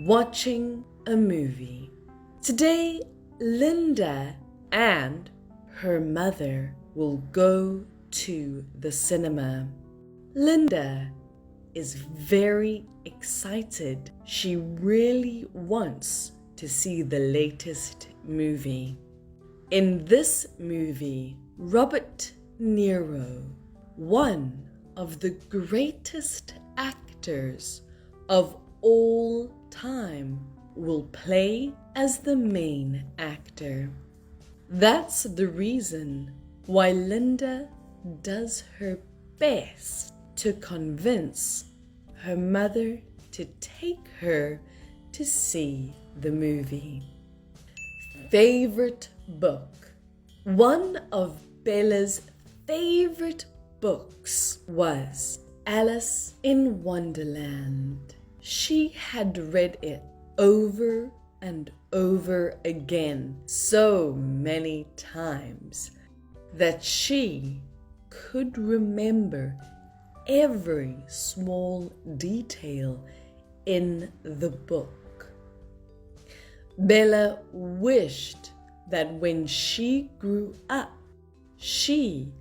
watching a movie. Today, Linda and her mother will go to the cinema. Linda is very excited. She really wants to see the latest movie. In this movie, Robert De Niro, one of the greatest actors of all time, will play as the main actor. That's the reason why Linda does her best to convince her mother to take her to see the movie. Favorite book. One of Bella's favorite books was Alice in Wonderland. She had read it over and over again so many times that she could remember every small detail in the book. Bella wished that when she grew up, she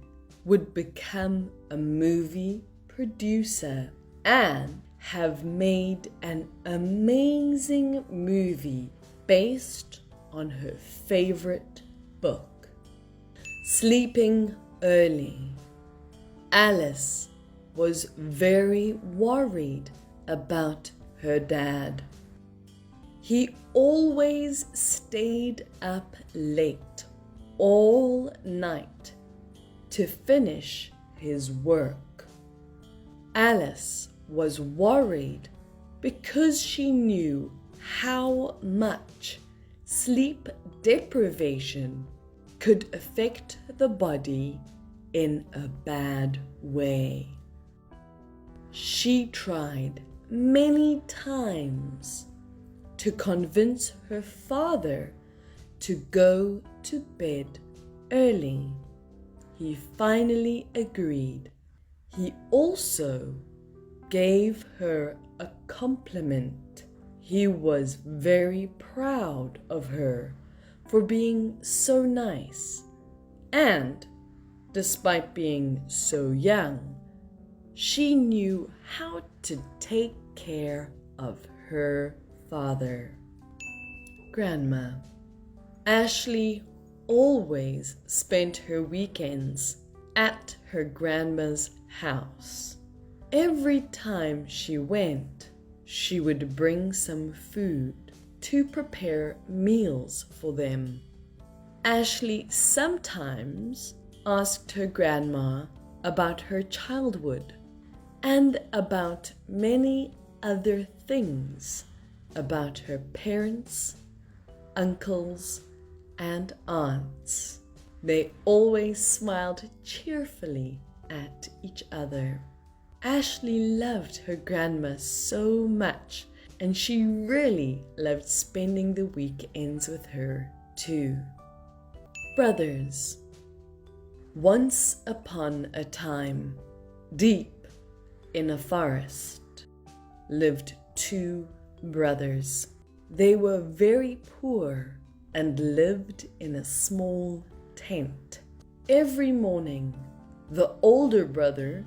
would become a movie producer and have made an amazing movie based on her favorite book. Sleeping early. Alice was very worried about her dad. He always stayed up late all night to finish his work. Alice was worried because she knew how much sleep deprivation could affect the body in a bad way. She tried many times to convince her father to go to bed early. He finally agreed. He also gave her a compliment. He was very proud of her for being so nice, and despite being so young, she knew how to take care of her father. Grandma. Ashley always spent her weekends at her grandma's house. Every time she went, she would bring some food to prepare meals for them. Ashley sometimes asked her grandma about her childhood and about many other things, about her parents, uncles, and aunts. They always smiled cheerfully at each other. Ashley loved her grandma so much, and she really loved spending the weekends with her too. Brothers. Once upon a time, deep in a forest, lived two brothers. They were very poor and lived in a small tent. Every morning, the older brother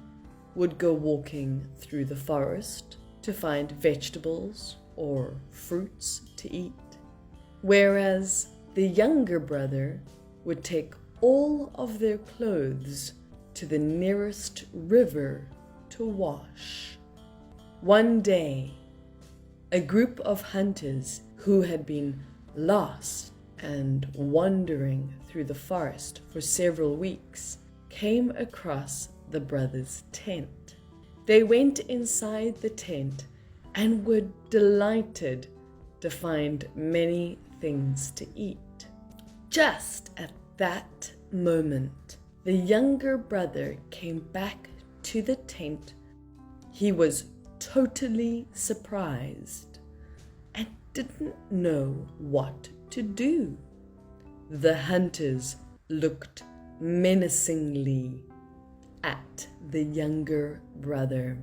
would go walking through the forest to find vegetables or fruits to eat, whereas the younger brother would take all of their clothes to the nearest river to wash. One day, a group of hunters who had been lost and wandering through the forest for several weeks came across the brothers' tent. They went inside the tent and were delighted to find many things to eat. Just at that moment, the younger brother came back to the tent. He was totally surprised and didn't know what to do. The hunters looked menacingly at the younger brother.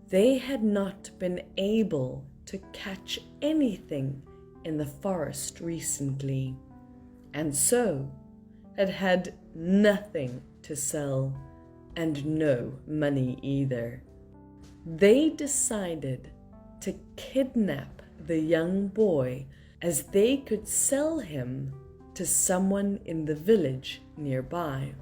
They had not been able to catch anything in the forest recently, and so had had nothing to sell and no money either. They decided to kidnap the young boy, as they could sell him to someone in the village nearby.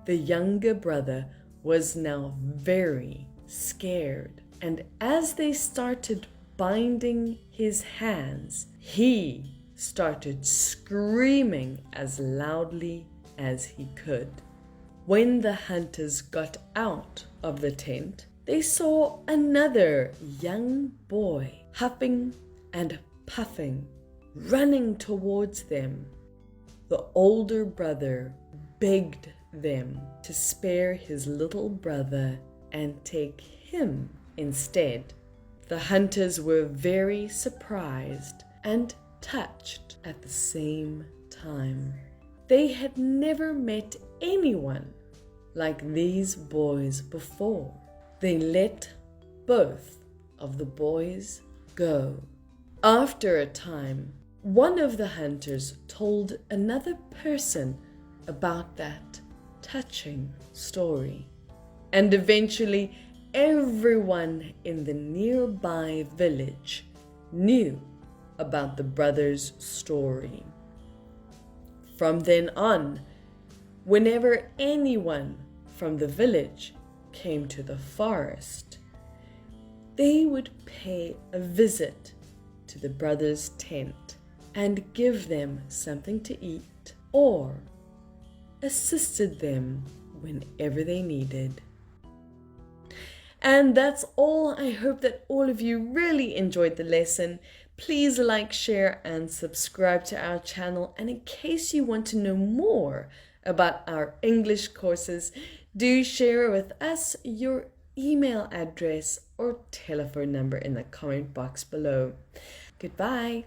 The younger brother was now very scared, and as they started binding his hands, he started screaming as loudly as he could. When the hunters got out of the tent, they saw another young boy huffing and puffing, running towards them. The older brother begged them to spare his little brother and take him instead. The hunters were very surprised and touched at the same time. They had never met anyone like these boys before. They let both of the boys go. After a time, one of the hunters told another person about that touching story, and eventually everyone in the nearby village knew about the brothers' story. From then on, whenever anyone from the village came to the forest, they would pay a visit to the brothers' tent and give them something to eat or assisted them whenever they needed. And that's all. I hope that all of you really enjoyed the lesson. Please like, share, and subscribe to our channel. And in case you want to know more about our English courses, do share with us your email address or telephone number in the comment box below. Goodbye.